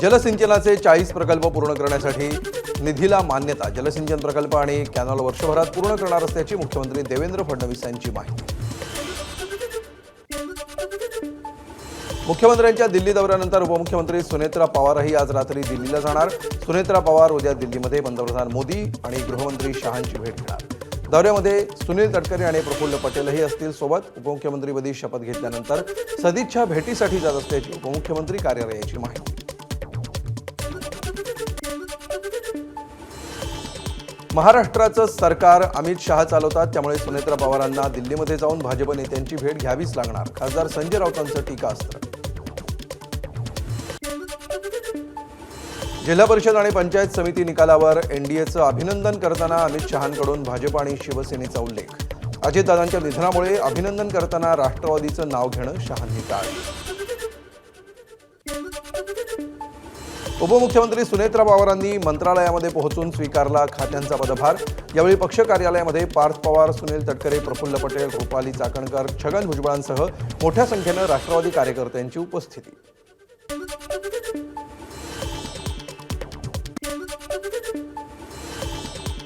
जलसिंचनाचे 40 प्रकल्प पूर्ण करण्यासाठी निधीला मान्यता. जलसिंचन प्रकल्प आणि कॅनॉल वर्षभरात पूर्ण करणार असल्याची मुख्यमंत्री देवेंद्र फडणवीस यांची माहिती. मुख्यमंत्र्यांच्या दिल्ली दौऱ्यानंतर उपमुख्यमंत्री सुनेत्रा पवारही आज रात्री दिल्लीला जाणार. सुनेत्रा पवार उद्या दिल्लीमध्ये पंतप्रधान मोदी आणि गृहमंत्री शहांची भेट घेणार. दौऱ्यामध्ये सुनील तटकरे आणि प्रफुल्ल पटेलही असतील सोबत. उपमुख्यमंत्रीपदी शपथ घेतल्यानंतर सदिच्छा भेटीसाठी जात असल्याची उपमुख्यमंत्री कार्यालयाची माहिती. महाराष्ट्राचं सरकार अमित शहा चालवतात, त्यामुळे सुनेत्रा पवारांना दिल्लीमध्ये जाऊन भाजप नेत्यांची भेट घ्यावीच लागणार. खासदार संजय राऊतांचं टीकास्त्र. जिल्हा परिषद आणि पंचायत समिती निकालावर एनडीएचं अभिनंदन करताना अमित शहांकडून भाजप आणि शिवसेनेचा उल्लेख. अजितदादांच्या निधनामुळे अभिनंदन करताना राष्ट्रवादीचं नाव घेणं शहांनी टाळलं. उपमुख्यमंत्री सुनेत्रा पवारांनी मंत्रालयामध्ये पोहोचून स्वीकारला खात्यांचा पदभार. यावेळी पक्ष कार्यालयामध्ये पार्थ पवार, सुनील तटकरे, प्रफुल्ल पटेल, रुपाली चाकणकर, छगन भुजबळांसह मोठ्या संख्येनं राष्ट्रवादी कार्यकर्त्यांची उपस्थिती.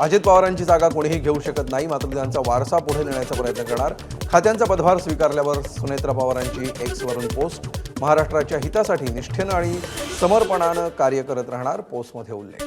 अजित पवारांची जागा कोणीही घेऊ शकत नाही, मात्र त्यांचा वारसा पुढे नेण्याचा प्रयत्न करणार. खात्यांचा पदभार स्वीकारल्यावर सुनेत्रा पवारांची एक्सवरून पोस्ट. महाराष्ट्राच्या हितासाठी निष्ठेनं आणि समर्पणानं कार्य करत राहणार, पोस्टमध्ये उल्लेख.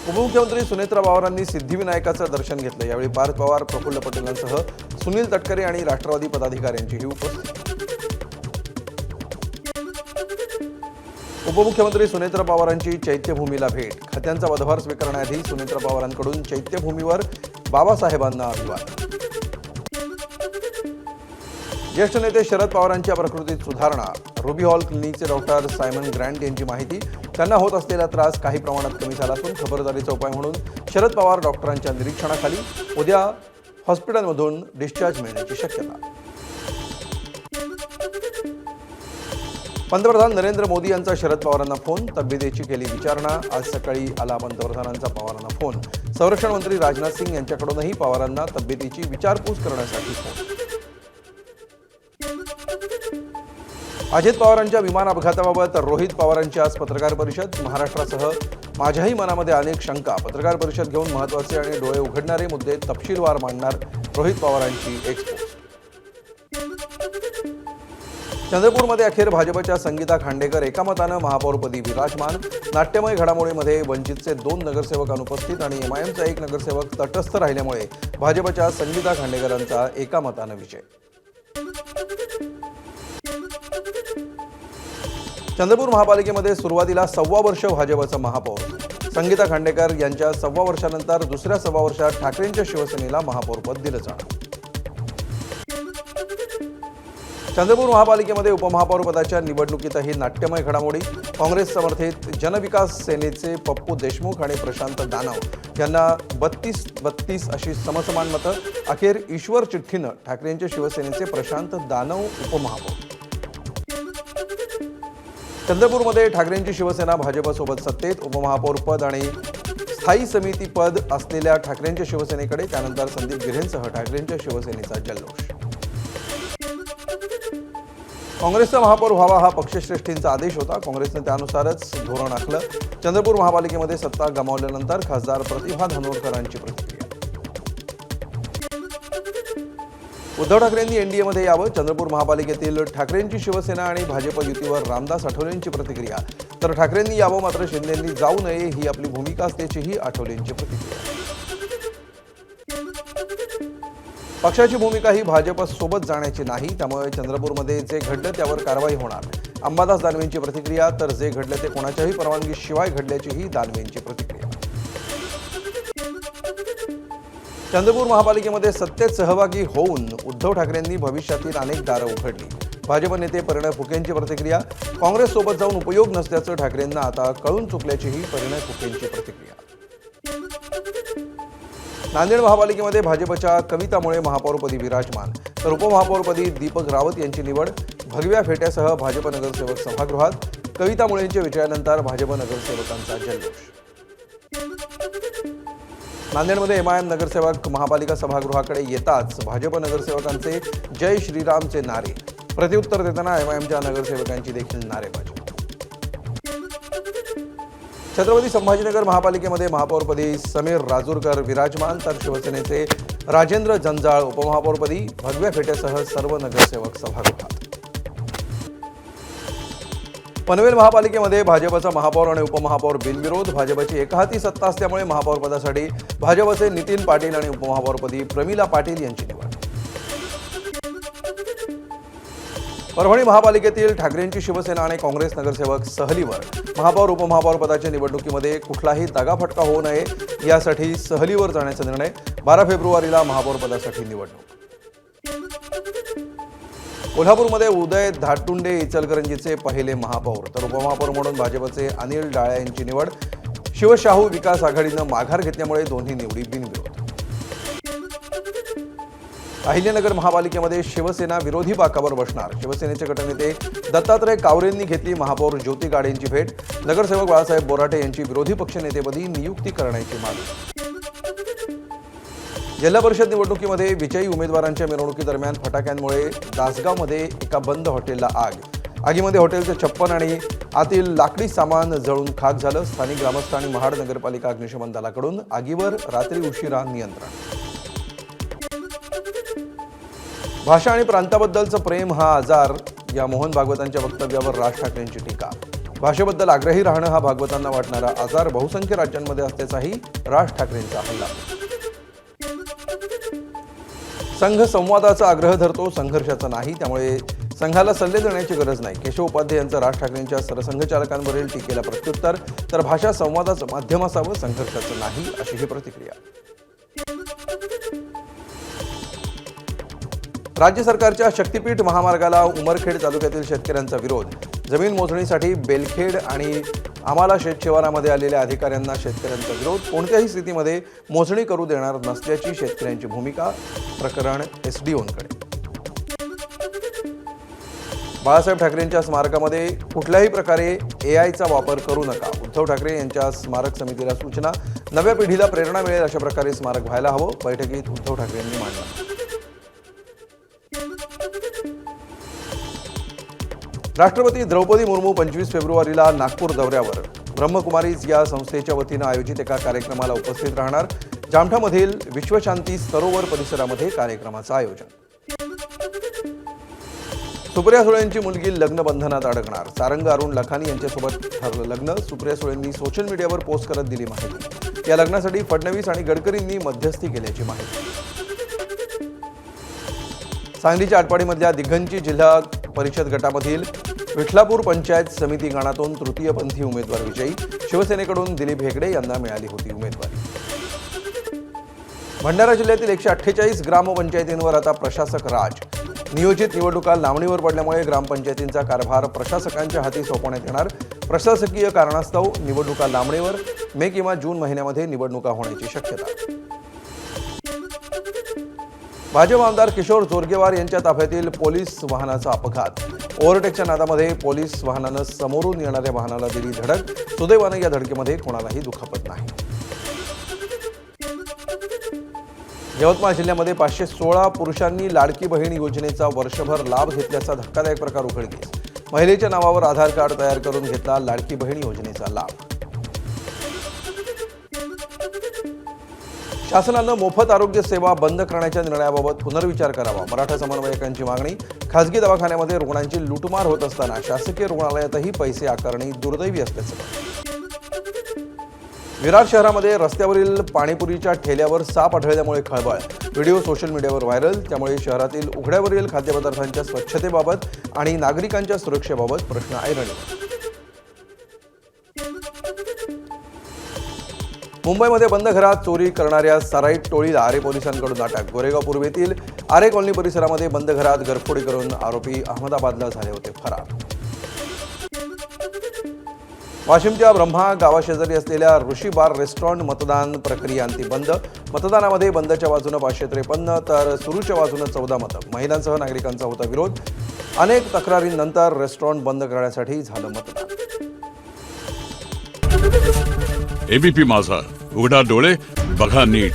उपमुख्यमंत्री सुनेत्रा पवारांनी सिद्धिविनायकाचं दर्शन घेतलं. यावेळी पार्थ पवार, प्रफुल्ल पटेलांसह सुनील तटकरे आणि राष्ट्रवादी पदाधिकाऱ्यांचीही उपस्थिती. उपमुख्यमंत्री सुनेत्रा पवारांची चैत्यभूमीला भेट. खात्यांचा पदभार स्वीकारण्याआधी सुनेत्रा पवारांकडून चैत्यभूमीवर बाबासाहेबांना अभिवादन. ज्येष्ठ नेते शरद पवारांच्या प्रकृतीत सुधारणा. रुबी हॉल क्लिनिकचे डॉक्टर सायमन ग्रँट यांची माहिती. त्यांना होत असलेला त्रास काही प्रमाणात कमी झाला असून खबरदारीचा उपाय म्हणून शरद पवार डॉक्टरांच्या निरीक्षणाखाली उद्या हॉस्पिटलमधून डिस्चार्ज मिळण्याची शक्यता. पंतप्रधान नरेंद्र मोदी यांचा शरद पवारांना फोन. तब्येतीची केली विचारणा. आज सकाळी आला पंतप्रधानांचा पवारांना फोन. संरक्षण मंत्री राजनाथ सिंग यांच्याकडूनही पवारांना तब्येतीची विचारपूस करण्यासाठी फोन. अजित पवारांच्या विमान अपघाताबाबत रोहित पवारांची आज पत्रकार परिषद. महाराष्ट्रासह माझ्याही मनामध्ये अनेक शंका. पत्रकार परिषद घेऊन महत्त्वाचे आणि डोळे उघडणारे मुद्दे तपशीलवार मांडणार रोहित पवारांची एक्सपोज. चंद्रपूरमध्ये अखेर भाजपच्या संगीता खांडेकर एकामतानं महापौरपदी विराजमान. नाट्यमय घडामोडीमध्ये वंचितचे 2 नगरसेवक अनुपस्थित आणि एमआयएमचा 1 नगरसेवक तटस्थ राहिल्यामुळे भाजपच्या संगीता खांडेकरांचा एकामतानं विजय. चंद्रपूर महापालिकेमध्ये सुरुवातीला 1.25 वर्ष भाजपचं महापौर. संगीता खांडेकर यांच्या 1.25 वर्षानंतर दुसऱ्या 1.25 वर्षात ठाकरेंच्या शिवसेनेला महापौरपद दिलं जाणार. चंद्रपूर महापालिकेमध्ये उपमहापौरपदाच्या निवडणुकीतही नाट्यमय घडामोडी. काँग्रेस समर्थित जनविकास सेनेचे पप्पू देशमुख आणि प्रशांत दानव यांना 32-32 अशी समसमान मतं. अखेर ईश्वर चिठ्ठीनं ठाकरेंच्या शिवसेनेचे प्रशांत दानव उपमहापौर. चंद्रपूरमध्ये ठाकरेंची शिवसेना भाजपसोबत सत्तेत. उपमहापौरपद आणि स्थायी समिती पद असलेल्या ठाकरेंच्या शिवसेनेकडे, त्यानंतर संदीप गिऱ्हेंसह ठाकरेंच्या शिवसेनेचा जल्लोष. काँग्रेसचा महापौर व्हावा हा पक्षश्रेष्ठींचा आदेश होता. काँग्रेसने त्यानुसारच धोरण आखलं. चंद्रपूर महापालिकेमध्ये सत्ता गमावल्यानंतर खासदार प्रतिभा धानोरकरांची प्रतिक्रिया. उद्धव ठाकरेंनी एनडीएमध्ये यावं. चंद्रपूर महापालिकेतील ठाकरेंची शिवसेना आणि भाजप युतीवर रामदास आठवलेंची प्रतिक्रिया. तर ठाकरेंनी यावं मात्र शिंदेंनी जाऊ नये ही आपली भूमिका असल्याचीही आठवलेंची प्रतिक्रिया. पक्षाची भूमिका ही भाजपसोबत जाण्याची नाही, त्यामुळे चंद्रपूरमध्ये जे घडलं त्यावर कारवाई होणार. अंबादास दानवेंची प्रतिक्रिया. तर जे घडलं ते कोणाच्याही परवानगीशिवाय घडल्याचीही दानवेंची प्रतिक्रिया. चंद्रपूर महापालिकेमध्ये सत्तेत सहभागी होऊन उद्धव ठाकरेंनी भविष्यातील अनेक दारं उघडली. भाजप नेते परिणय फुकेंची प्रतिक्रिया. काँग्रेससोबत जाऊन उपयोग नसल्याचं ठाकरेंना आता कळून चुकल्याचीही परिणय फुकेंची प्रतिक्रिया. नांदेड महापालिकेमध्ये भाजपच्या कवितामुळे महापौरपदी विराजमान. तर उपमहापौरपदी दीपक रावत यांची निवड. भगव्या फेट्यासह भाजप नगरसेवक सभागृहात. कवितामुळेंच्या विजयानंतर भाजप नगरसेवकांचा जल्लोष. नांदेडमध्ये एमआयएम नगरसेवक महापालिका सभागृहाकडे येताच भाजप नगरसेवकांचे जय श्रीरामचे नारे. प्रत्युत्तर देताना एमआयएमच्या नगरसेवकांची देखील नारेबाजी. छत्रपती संभाजीनगर महापालिकेमध्ये महापौरपदी समीर राजूरकर विराजमान, तर शिवसेनेचे राजेंद्र जंजाळ उपमहापौरपदी, भगव्या फेट्यासह सर्व नगरसेवक सभागृहात. पनवेल महापालिकेमध्ये भाजपचा महापौर आणि उपमहापौर बिनविरोध. भाजपची एकहाती सत्ता असल्यामुळे महापौरपदासाठी भाजपचे नितीन पाटील आणि उपमहापौरपदी प्रमिला पाटील यांची निवड. परभणी महापालिकेतील ठाकरेंची शिवसेना आणि काँग्रेस नगरसेवक सहलीवर. महापौर उपमहापौर पदाच्या निवडणुकीमध्ये कुठलाही दगाफटका होऊ नये यासाठी सहलीवर जाण्याचा निर्णय. 12 फेब्रुवारीला महापौर पदासाठी निवडणूक. कोल्हापूरमध्ये उदय धाटुंडे इचलकरंजीचे पहिले महापौर, तर उपमहापौर म्हणून भाजपचे अनिल डाळे यांची निवड. शिवशाहू विकास आघाडीनं माघार घेतल्यामुळे दोन्ही निवडी बिनविरोध. अहिल्यानगर महापालिकेमध्ये शिवसेना विरोधी बाकावर बसणार. शिवसेनेचे गटनेते दत्तात्रय कावरेंनी घेतली महापौर ज्योती गाडेंची भेट. नगरसेवक बाळासाहेब बोराटे यांची विरोधी पक्षनेतेपदी नियुक्ती करण्याची मागणी. जिल्हा परिषद निवडणुकीमध्ये विजयी उमेदवारांच्या मिरवणुकीदरम्यान फटाक्यांमुळे दासगावमध्ये एका बंद हॉटेलला आग. आगीमध्ये हॉटेलचे 56 आणि आतील लाकडी सामान जळून खाक झालं. स्थानिक ग्रामस्थ आणि महाड नगरपालिका अग्निशमन दलाकडून आगीवर रात्री उशिरा नियंत्रण. भाषा आणि प्रांताबद्दलचं प्रेम हा आजार, या मोहन भागवतांच्या वक्तव्यावर राज ठाकरेंची टीका. भाषेबद्दल आग्रही राहणं हा भागवतांना वाटणारा आजार बहुसंख्य राज्यांमध्ये असल्याचाही राज ठाकरेंचा हल्ला. संघ संवादाचा आग्रह धरतो, संघर्षाचा नाही, त्यामुळे संघाला सल्ले देण्याची गरज नाही. केशव उपाध्ये यांचं राज ठाकरेंच्या सरसंघचालकांवरील टीकेला प्रत्युत्तर. तर भाषा संवादाचं माध्यम असावं, संघर्षाचं नाही, अशी ही प्रतिक्रिया. राज्य सरकारच्या शक्तीपीठ महामार्गाला उमरखेड तालुक्यातील शेतकऱ्यांचा विरोध. जमीन मोजणीसाठी बेलखेड आणि आम्हाला शेतशिवारामध्ये आलेल्या अधिकाऱ्यांना शेतकऱ्यांचा विरोध. कोणत्याही स्थितीमध्ये मोजणी करू देणार नसल्याची शेतकऱ्यांची भूमिका. प्रकरण एसडीओंकडे. बाळासाहेब ठाकरेंच्या स्मारकामध्ये कुठल्याही प्रकारे एआयचा वापर करू नका. उद्धव ठाकरे यांच्या स्मारक समितीला सूचना. नव्या पिढीला प्रेरणा मिळेल अशा प्रकारे स्मारक व्हायला हवं. बैठकीत उद्धव ठाकरे यांनी मांडलं. राष्ट्रपती द्रौपदी मुर्मू 25 फेब्रुवारीला नागपूर दौऱ्यावर. ब्रह्मकुमारीज या संस्थेच्या वतीनं आयोजित एका कार्यक्रमाला उपस्थित राहणार. जामठामधील विश्वशांती सरोवर परिसरामध्ये कार्यक्रमाचं आयोजन. सुप्रिया सुळेंची मुलगी लग्न बंधनात अडकणार. सारंग अरुण लखानी यांच्यासोबत ठरलं लग्न. सुप्रिया सुळेंनी सोशल मीडियावर पोस्ट करत दिली माहिती. या लग्नासाठी फडणवीस आणि गडकरींनी मध्यस्थी केल्याची माहिती. सांगलीच्या आटपाडीमधल्या दिघंची जिल्हा परिषद गटामधील विठलापूर पंचायत समिती गणातून तृतीयपंथी उमेदवार विजयी. शिवसेनेकडून दिलीप हेगडे यांना मिळाली होती उमेदवारी. भंडारा जिल्ह्यातील 148 ग्रामपंचायतींवर आता प्रशासक राज. नियोजित निवडणुका लांबणीवर पडल्यामुळे ग्रामपंचायतींचा कारभार प्रशासकांच्या हाती सोपवण्यात येणार. प्रशासकीय कारणास्तव निवडणुका लांबणीवर. मे किंवा जून महिन्यामध्ये निवडणुका होण्याची शक्यता. भाजप आमदार किशोर जोरगेवार यांच्या ताफ्यातील पोलीस वाहनाचा अपघात. ओव्हरटेकच्या नादामध्ये पोलीस वाहनानं समोरून येणाऱ्या वाहनाला दिली धडक. सुदैवानं या धडकेमध्ये कोणालाही दुखापत नाही. यवतमाळ जिल्ह्यामध्ये 516 पुरुषांनी लाडकी बहीण योजनेचा वर्षभर लाभ घेतल्याचा धक्कादायक प्रकार उघडकीस. महिलेच्या नावावर आधार कार्ड तयार करून घेतला लाडकी बहीण योजनेचा लाभ. शासनानं मोफत आरोग्य सेवा बंद करण्याच्या निर्णयाबाबत पुनर्विचार करावा. मराठा समन्वयकांची मागणी. खासगी दवाखान्यामध्ये रुग्णांची लूटमार होत असताना शासकीय रुग्णालयातही पैसे आकारणी दुर्दैवी असल्याचं मत. विरार शहरामध्ये रस्त्यावरील पाणीपुरीच्या ठेल्यावर साप आढळल्यामुळे खळबळ. व्हिडिओ सोशल मीडियावर व्हायरल. त्यामुळे शहरातील उघड्यावरील खाद्यपदार्थांच्या स्वच्छतेबाबत आणि नागरिकांच्या सुरक्षेबाबत प्रश्न ऐरणीवर. मुंबईमध्ये बंद घरात चोरी करणाऱ्या सराईट टोळीला आरे पोलिसांकडून अटक. गोरेगाव पूर्वेतील आरे कॉलनी परिसरामध्ये बंद घरात घरफोडी करून आरोपी अहमदाबादला झाले होते फरार. वाशिमच्या ब्रह्मा गावाशेजारी असलेल्या ऋषी बार रेस्टॉरंट मतदान प्रक्रिया अंतिम बंद. मतदानामध्ये बंदच्या बाजूनं 553 तर सुरूच्या बाजूनं 14 मतं. महिलांसह नागरिकांचा होता विरोध. अनेक तक्रारींनंतर रेस्टॉरंट बंद करण्यासाठी झालं मतदान. एबीपी माझा, उघडा डोळे बघा नीट.